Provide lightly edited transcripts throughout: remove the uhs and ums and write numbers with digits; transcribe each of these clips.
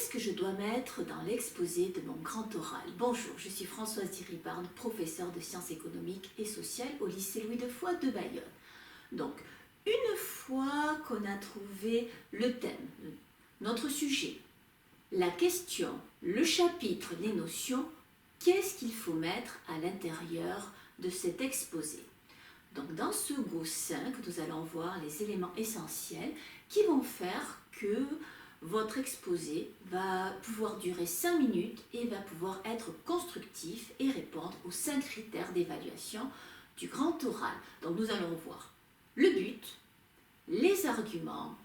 Qu'est-ce que je dois mettre dans l'exposé de mon grand oral? Bonjour, je suis Françoise Diribarne, professeure de sciences économiques et sociales au lycée Louis de Foix de Bayonne. Donc, une fois qu'on a trouvé le thème, notre sujet, la question, le chapitre, les notions, qu'est-ce qu'il faut mettre à l'intérieur de cet exposé? Donc, dans ce Go 5, nous allons voir les éléments essentiels qui vont faire que votre exposé va pouvoir durer 5 minutes et va pouvoir être constructif et répondre aux 5 critères d'évaluation du grand oral. Donc nous allons voir le but, les arguments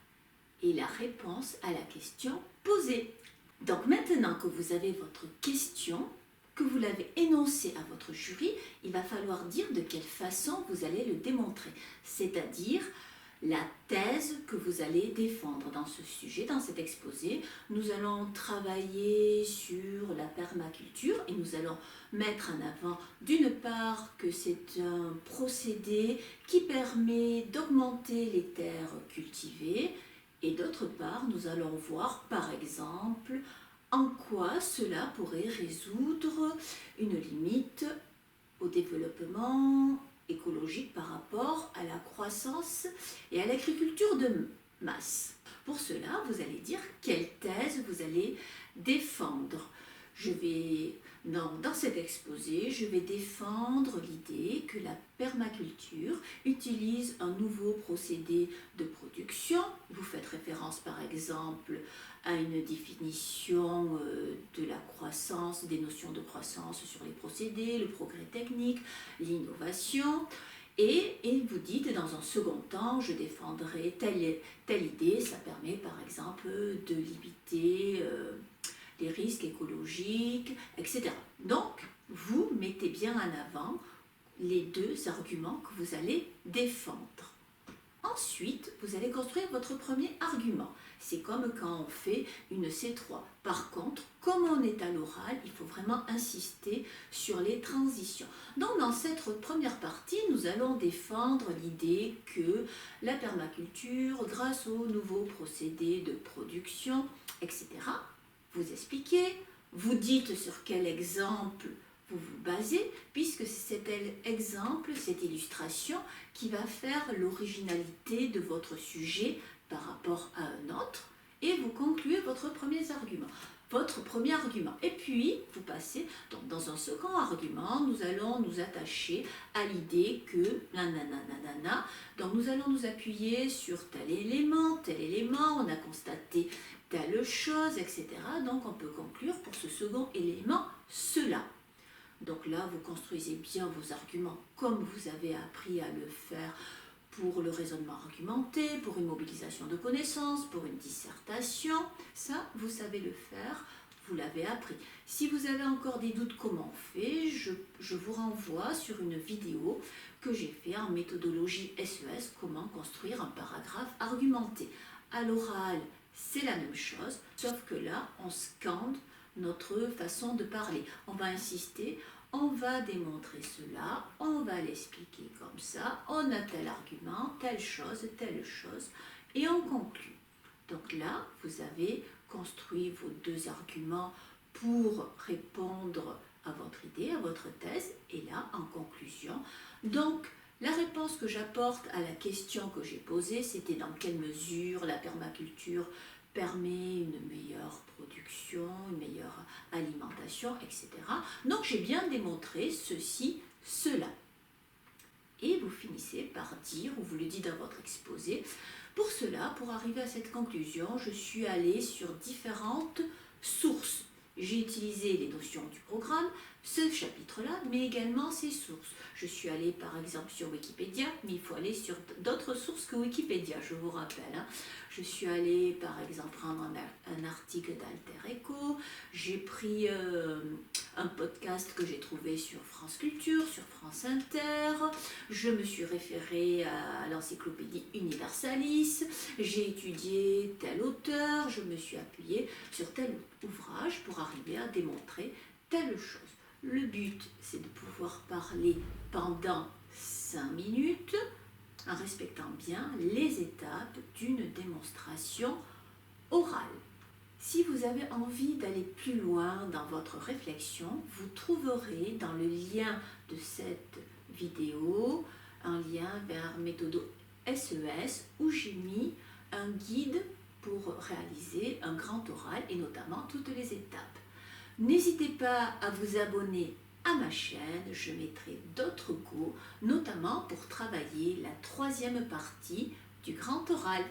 et la réponse à la question posée. Donc maintenant que vous avez votre question, que vous l'avez énoncée à votre jury, il va falloir dire de quelle façon vous allez le démontrer, c'est-à-dire la thèse que vous allez défendre dans ce sujet, dans cet exposé. Nous allons travailler sur la permaculture et nous allons mettre en avant d'une part que c'est un procédé qui permet d'augmenter les terres cultivées et d'autre part nous allons voir par exemple en quoi cela pourrait résoudre une limite au développement écologique par rapport à la croissance et à l'agriculture de masse. Pour cela, vous allez dire quelle thèse vous allez défendre. Dans cet exposé, je vais défendre l'idée que la permaculture utilise un nouveau procédé de production. Vous faites référence par exemple à une définition de la croissance, des notions de croissance sur les procédés, le progrès technique, l'innovation. Et vous dites, dans un second temps, je défendrai telle idée, ça permet par exemple de limiter les risques écologiques, etc. Donc, vous mettez bien en avant les deux arguments que vous allez défendre. Ensuite, vous allez construire votre premier argument. C'est comme quand on fait une C3. Par contre, comme on est à l'oral, il faut vraiment insister sur les transitions. Donc, dans cette première partie, nous allons défendre l'idée que la permaculture, grâce aux nouveaux procédés de production, etc., vous expliquez, vous dites sur quel exemple vous vous basez, puisque c'est cet exemple, cette illustration qui va faire l'originalité de votre sujet par rapport à un autre, et vous concluez votre premier argument. Et puis, vous passez, donc dans un second argument, nous allons nous attacher à l'idée que, nanana, donc nous allons nous appuyer sur tel élément, on a constaté telle chose, etc. Donc on peut conclure pour ce second élément cela. Donc là, vous construisez bien vos arguments comme vous avez appris à le faire pour le raisonnement argumenté, pour une mobilisation de connaissances, pour une dissertation. Ça, vous savez le faire, vous l'avez appris. Si vous avez encore des doutes comment on fait, je vous renvoie sur une vidéo que j'ai fait en méthodologie SES, comment construire un paragraphe argumenté. À l'oral, c'est la même chose, sauf que là, on scande notre façon de parler. On va insister, on va démontrer cela, on va l'expliquer comme ça, on a tel argument, telle chose, et on conclut. Donc là, vous avez construit vos deux arguments pour répondre à votre idée, à votre thèse, et là, en conclusion, donc, la réponse que j'apporte à la question que j'ai posée, c'était dans quelle mesure la permaculture permet une meilleure production, une meilleure alimentation, etc. Donc j'ai bien démontré ceci, cela. Et vous finissez par dire, ou vous le dites dans votre exposé, pour cela, pour arriver à cette conclusion, je suis allée sur différentes sources. J'ai utilisé les notions du programme, ce chapitre-là, mais également ses sources. Je suis allée par exemple sur Wikipédia, mais il faut aller sur d'autres sources que Wikipédia, je vous rappelle. Je suis allée par exemple prendre un article d'Alter Echo, j'ai pris un podcast que j'ai trouvé sur France Culture, sur France Inter, je me suis référée à l'encyclopédie Universalis, j'ai étudié tel auteur, je me suis appuyée sur tel ouvrage pour arriver à démontrer telle chose. Le but, c'est de pouvoir parler pendant 5 minutes en respectant bien les étapes d'une démonstration orale. Si vous avez envie d'aller plus loin dans votre réflexion, vous trouverez dans le lien de cette vidéo un lien vers Méthodo SES où j'ai mis un guide pour réaliser un grand oral et notamment toutes les étapes. N'hésitez pas à vous abonner à ma chaîne, je mettrai d'autres cours, notamment pour travailler la troisième partie du grand oral.